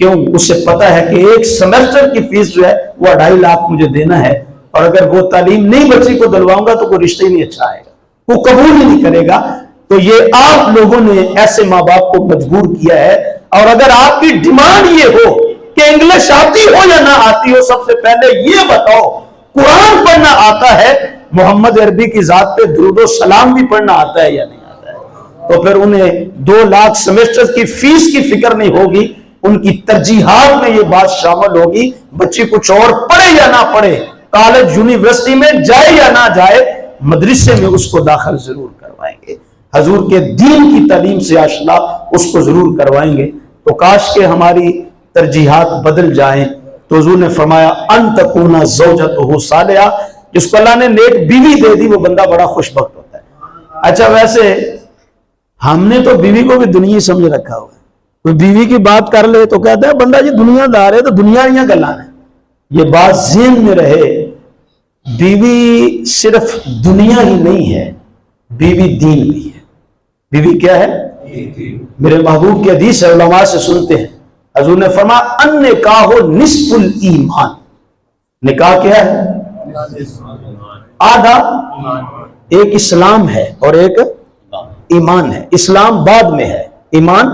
کیوں؟ اسے پتا ہے کہ ایک سیمسٹر کی فیس جو ہے وہ 2.5 لاکھ مجھے دینا ہے، اور اگر وہ تعلیم نہیں بچی کو دلواؤں گا تو کوئی رشتہ ہی نہیں اچھا آئے گا، وہ قبول ہی نہیں کرے گا۔ تو یہ آپ لوگوں نے ایسے ماں باپ کو مجبور کیا ہے۔ اور اگر آپ کی ڈیمانڈ یہ ہو کہ انگلش آتی ہو یا نہ آتی ہو، سب سے پہلے یہ بتاؤ قرآن پڑھنا آتا ہے، محمد عربی کی ذات پہ درود و سلام بھی پڑھنا آتا ہے یا نہیں آتا ہے؟ تو پھر انہیں 2 لاکھ سیمسٹر کی فیس کی فکر نہیں ہوگی، ان کی ترجیحات میں یہ بات شامل ہوگی بچی کچھ اور پڑھے یا نہ پڑھے، کالج یونیورسٹی میں جائے یا نہ جائے، مدرسے میں اس کو داخل ضرور کروائیں گے، حضور کے دین کی تعلیم سے آشنا اس کو ضرور کروائیں گے۔ تو کاش کہ ہماری ترجیحات بدل جائیں۔ تو حضور نے فرمایا ان تکون زوجتہ صالحہ، جس کو اللہ نے نیک بیوی دے دی وہ بندہ بڑا خوش بخت ہوتا ہے۔ اچھا ویسے ہم نے تو بیوی کو بھی دنیا سمجھ رکھا ہوا ہے، کوئی بیوی کی بات کر لے تو کہتا ہے بندہ جی دنیا دار ہے تو دنیا ہی گلاں ہے۔ یہ بات ذہن میں رہے، بیوی صرف دنیا ہی نہیں ہے، بیوی دین بھی ہے۔ بیوی کیا ہے؟ میرے محبوب کی حدیث ہے، علماء سے سنتے ہیں، حضور نے فرمایا النکاح نصف الایمان، نکاح کیا ہے؟ آدھا، ایک اسلام ہے اور ایک ایمان ہے۔ اسلام بعد میں ہے، ایمان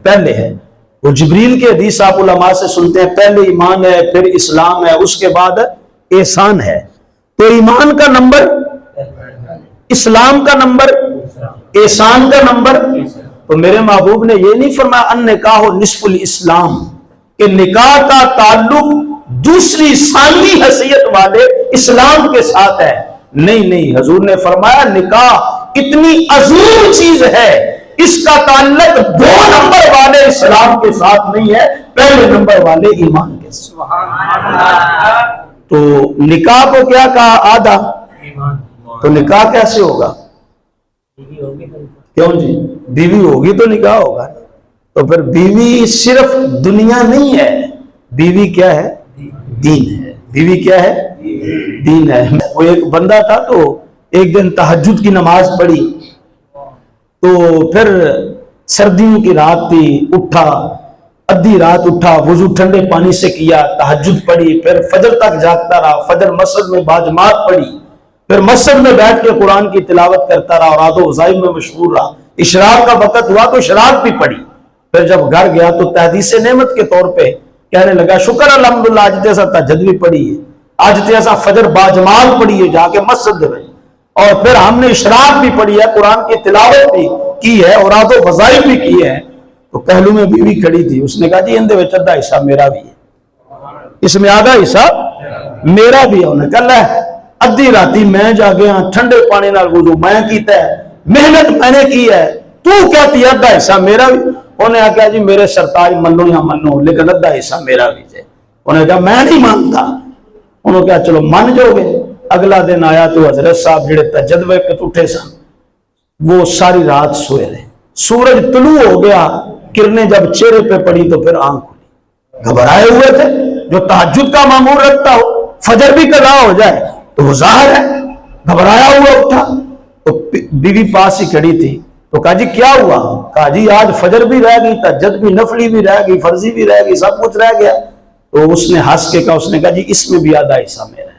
پہلے ہے۔ وہ جبریل کے حدیث آپ علماء سے سنتے ہیں، پہلے ایمان ہے پھر اسلام ہے اس کے بعد احسان ہے۔ تو ایمان کا نمبر، اسلام کا نمبر، احسان کا نمبر۔ تو میرے محبوب نے یہ نہیں فرمایا النکاح نصف الاسلام کہ نکاح کا تعلق دوسری ثانوی حیثیت والے اسلام کے ساتھ ہے، نہیں نہیں، حضور نے فرمایا نکاح اتنی عظیم چیز ہے، اس کا تعلق 2 نمبر والے اسلام کے ساتھ نہیں ہے، پہلے نمبر والے ایمان کے ساتھ۔ تو نکاح کو کیا کہا؟ آدھا۔ تو نکاح کیسے ہوگا؟ کیوں جی؟ بیوی ہوگی تو نکاح ہوگا۔ تو پھر بیوی صرف دنیا نہیں ہے، بیوی کیا ہے؟ دین ہے۔ بیوی کیا ہے؟ دین ہے۔ وہ ایک بندہ تھا تو ایک دن تہجد کی نماز پڑھی، تو پھر سردیوں کی رات تھی، اٹھا ادھی رات اٹھا، وضو ٹھنڈے پانی سے کیا، تہجد پڑھی، پھر فجر تک جاگتا رہا، فجر مسجد میں باجماعت پڑھی، پھر مسجد میں بیٹھ کے قرآن کی تلاوت کرتا رہا اور رات و وظائف میں مشغول رہا۔ اشراق کا وقت ہوا تو اشراق بھی پڑھی، پھر جب گھر گیا تو تحدیث نعمت کے طور پہ کہنے لگا شکر الحمدللہ آج تیسا تہجد بھی پڑھی ہے، آج تیسا فجر باجماعت پڑھی ہے جا کے مسجد میں، اور پھر ہم نے اشراق بھی پڑھی ہے، قرآن کی تلاوت بھی کی ہے اور رات و وظائف بھی کی ہے۔ تو پہلو میں بیوی کھڑی تھی، اس نے کہا جی اندے وچ ادھا حصہ میرا بھی ہے، اس میں آدھا حصہ میرا بھی ہے۔ انہوں نے کہا لے ادھی راتی میں جا گیا ٹھنڈے پانی نال وضو میں کیتا ہے، محنت میں نے کی ہے، تو کہتی ادھا حصہ میرا بھی۔ انہوں نے کہا جی میرے سرتاج منو یا منو لیکن ادھا حصہ میرا بھی ہے۔ انہوں نے کہا میں نہیں مانتا۔ انہوں نے کہا چلو مان جاؤ گے۔ اگلا دن آیا تو حضرت صاحب جڑے تہجد وقت اٹھے سن وہ ساری رات سوئے رہے، سورج طلوع ہو گیا، کرنیں جب چہرے پہ پڑی تو پھر آنکھ کھلی، گھبرائے ہوئے تھے۔ جو تہجد کا معمول رکھتا ہو فجر بھی قضا ہو جائے تو وہ ظاہر ہے، گھبرایا ہوا اٹھا تو بیوی پاس ہی کھڑی تھی، تو کہا جی کیا ہوا؟ کہا جی آج فجر بھی رہ گئی، تہجد بھی، نفلی بھی رہ گئی، فرضی بھی رہ گئی، سب کچھ رہ گیا۔ تو اس نے ہنس کے کہا، اس نے کہا جی اس میں بھی آدھا حصہ میرا ہے۔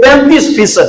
35%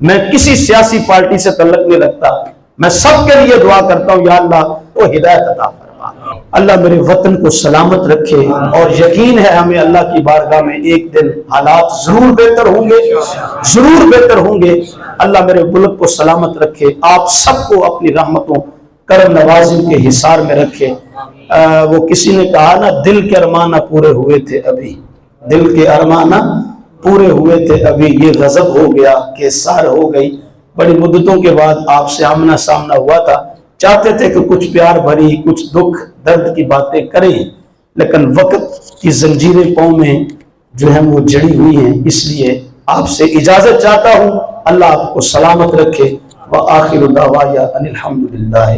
میں کسی سیاسی پارٹی سے تعلق نہیں رکھتا، میں سب کے لیے دعا کرتا ہوں یا اللہ تو ہدایت عطا فرما، اللہ میرے وطن کو سلامت رکھے، اور یقین ہے ہمیں اللہ کی بارگاہ میں ایک دن حالات ضرور بہتر ہوں گے، ضرور بہتر ہوں گے۔ اللہ میرے ملک کو سلامت رکھے، آپ سب کو اپنی رحمتوں کرم نوازی کے حصار میں رکھے۔ وہ کسی نے کہا نا، دل کے ارمانہ پورے ہوئے تھے ابھی، دل کے ارمانہ پورے ہوئے تھے ابھی، یہ غضب ہو گیا کہ سار ہو گئی۔ بڑی مدتوں کے بعد آپ سے آمنا سامنا ہوا تھا، چاہتے تھے کہ کچھ پیار بھری، کچھ دکھ درد کی باتیں کریں، لیکن وقت کی زنجیریں پاؤں میں جو ہیں وہ جڑی ہوئی ہیں، اس لیے آپ سے اجازت چاہتا ہوں۔ اللہ آپ کو سلامت رکھے۔ وآخر دعوایا ان الحمدللہ